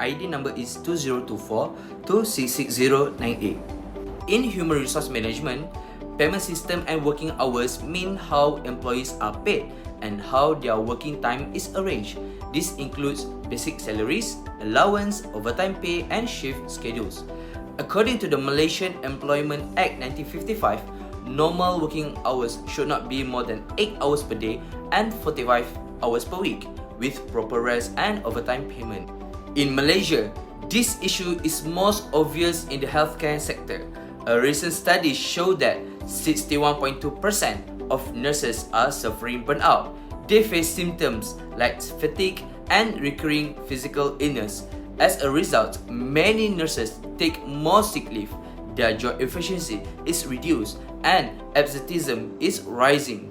ID number is 2024-2666098. In human resource management, payment system and working hours mean how employees are paid and how their working time is arranged. This includes basic salaries, allowance, overtime pay, and shift schedules. According to the Malaysian Employment Act 1955, normal working hours should not be more than 8 hours per day and 45 hours per week, with proper rest and overtime payment. In Malaysia, this issue is most obvious in the healthcare sector. A recent study showed that 61.2% of nurses are suffering burnout. They face symptoms like fatigue and recurring physical illness. As a result, many nurses take more sick leave, their job efficiency is reduced, and absenteeism is rising.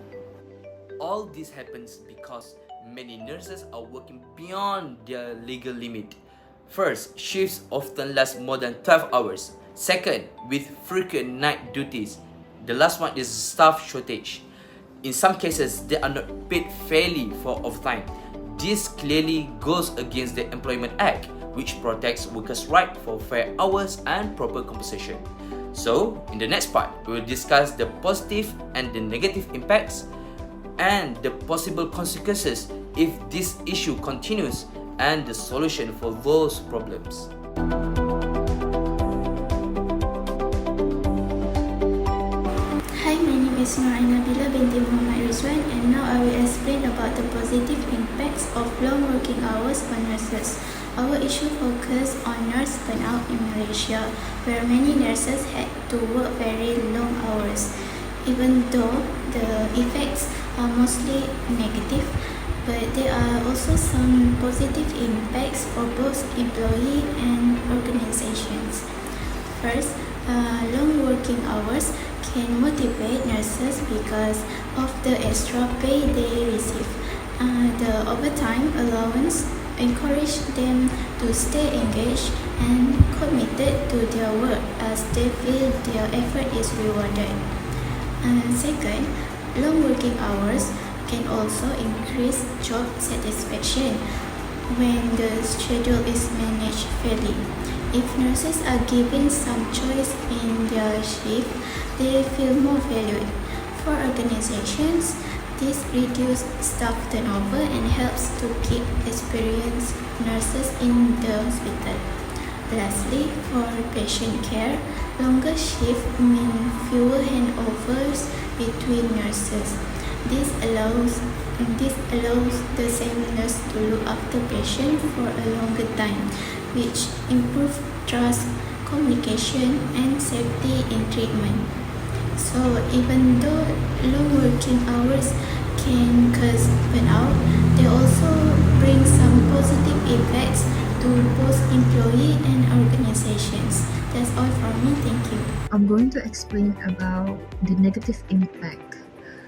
All this happens because many nurses are working beyond their legal limit. First, shifts often last more than 12 hours. Second, with frequent night duties. The last one is staff shortage. In some cases, they are not paid fairly for overtime. This clearly goes against the Employment Act, which protects workers' right for fair hours and proper compensation. So, in the next part, we will discuss the positive and the negative impacts and the possible consequences if this issue continues and the solution for those problems. Hi, my name is Nur Nabila binti Muhammad Rizwan, and now I will explain about the positive impacts of long working hours for nurses. Our issue focuses on nurse burnout in Malaysia, where many nurses had to work very long hours. Even though the effects are mostly negative, but there are also some positive impacts for both employee and organizations. First, long working hours can motivate nurses because of the extra pay they receive. The overtime allowance encourage them to stay engaged and committed to their work as they feel their effort is rewarded. Second, long working hours can also increase job satisfaction when the schedule is managed fairly. If nurses are given some choice in their shift, they feel more valued. For organizations, this reduces staff turnover and helps to keep experienced nurses in the hospital. Lastly, for patient care, longer shifts mean fewer handovers between nurses. This allows the same nurse to look after patients for a longer time, which improves trust, communication, and safety in treatment. So even though long working hours can cause burnout, they also bring some positive effects to both employee and organizations. That's all from me. Thank you. I'm going to explain about the negative impact.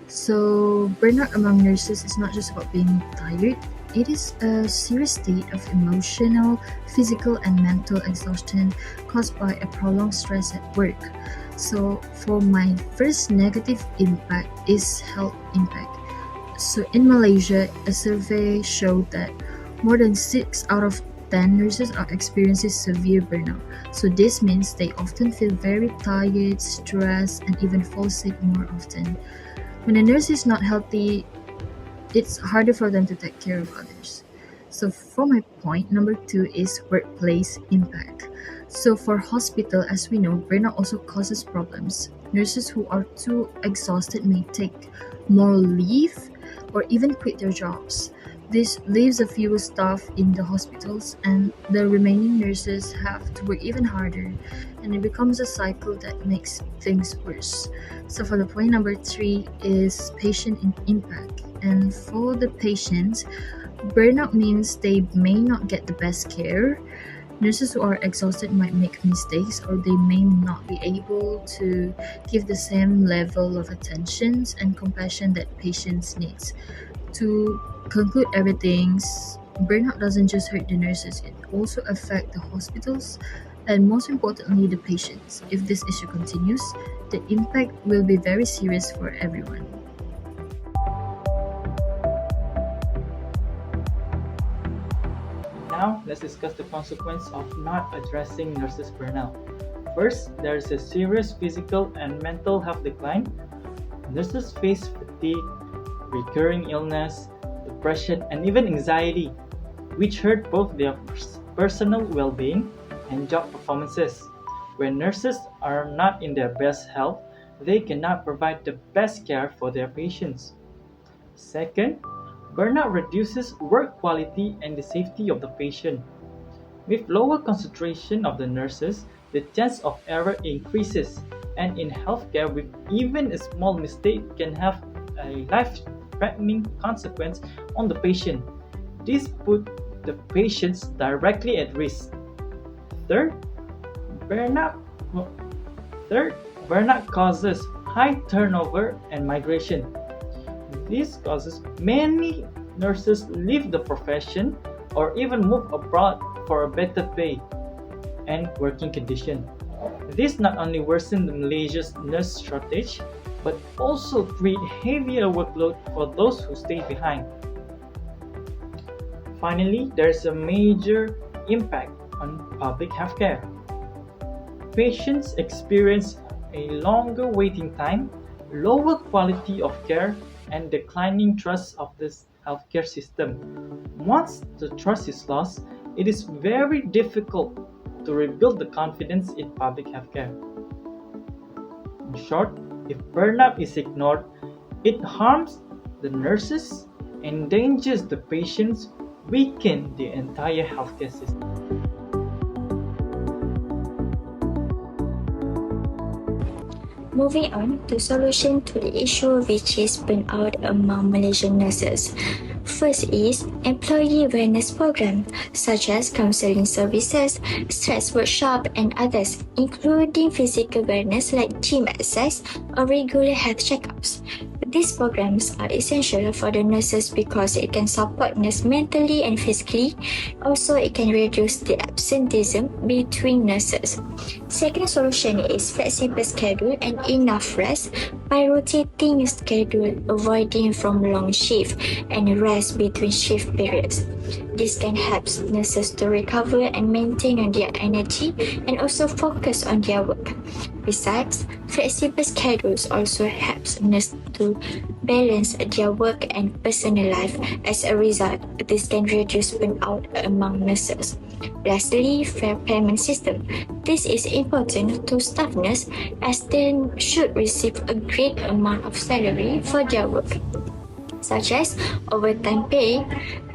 So, burnout among nurses is not just about being tired. It is a serious state of emotional, physical, and mental exhaustion caused by a prolonged stress at work. So, for my first negative impact is health impact. So, in Malaysia, a survey showed that more than 6 out of 10 nurses are experiencing severe burnout. So, this means they often feel very tired, stressed, and even fall sick more often. When a nurse is not healthy, it's harder for them to take care of others. So for my point, number 2 is workplace impact. So for hospital, as we know, burnout also causes problems. Nurses who are too exhausted may take more leave or even quit their jobs. This leaves a few staff in the hospitals, and the remaining nurses have to work even harder, and it becomes a cycle that makes things worse. So for the point number 3 is patient impact. And for the patients, burnout means they may not get the best care. Nurses who are exhausted might make mistakes, or they may not be able to give the same level of attention and compassion that patients need. To conclude everything, burnout doesn't just hurt the nurses, it also affects the hospitals and most importantly the patients. If this issue continues, the impact will be very serious for everyone. Now, let's discuss the consequence of not addressing nurses' burnout. First, there is a serious physical and mental health decline. Nurses face fatigue, recurring illness, depression, and even anxiety, which hurt both their personal well-being and job performances. When nurses are not in their best health, they cannot provide the best care for their patients. Second, burnout reduces work quality and the safety of the patient. With lower concentration of the nurses, the chance of error increases, and in healthcare, with even a small mistake can have a life-threatening consequence on the patient. This puts the patients directly at risk. Third, burnout. Third, burnout causes high turnover and migration. This causes many nurses leave the profession or even move abroad for a better pay and working condition. This not only worsens Malaysia's nurse shortage, but also create heavier workload for those who stay behind. Finally, there is a major impact on public healthcare. Patients experience a longer waiting time, lower quality of care, and declining trust of this healthcare system. Once the trust is lost, it is very difficult to rebuild the confidence in public healthcare. In short, if burnout is ignored, it harms the nurses, endangers the patients, weakens the entire healthcare system. Moving on to solution to the issue which is burnout among Malaysian nurses. First is employee awareness program such as counseling services, stress workshop and others, including physical awareness like gym access or regular health checkups. These programs are essential for the nurses because it can support nurses mentally and physically. Also, it can reduce the absenteeism between nurses. Second solution is flexible schedule and enough rest by rotating schedule, avoiding from long shift and rest between shift periods. This can help nurses to recover and maintain on their energy and also focus on their work. Besides, flexible schedules also helps nurses to balance their work and personal life. As a result, this can reduce burnout among nurses. Lastly, fair payment system. This is important to staff nurses as they should receive a great amount of salary for their work, such as overtime pay,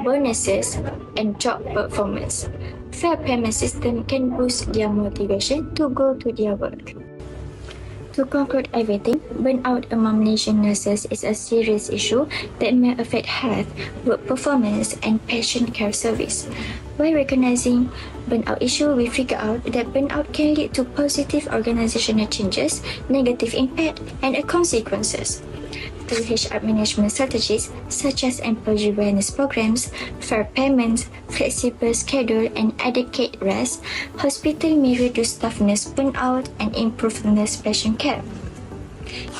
bonuses, and job performance. Fair payment system can boost their motivation to go to their work. To conclude everything, burnout among Malaysian nurses is a serious issue that may affect health, work performance, and patient care service. By recognizing burnout issue, we figure out that burnout can lead to positive organizational changes, negative impact, and consequences. Through HR management strategies such as employee awareness programs, fair payments, flexible schedule, and adequate rest, hospital may reduce staff nurse burnout and improve nurse patient care.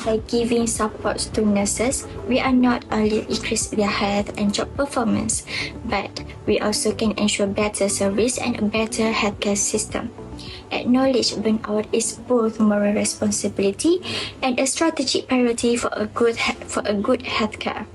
By giving support to nurses, we are not only increase their health and job performance, but we also can ensure better service and a better healthcare system. Acknowledge burnout is both moral responsibility and a strategic priority for a good healthcare.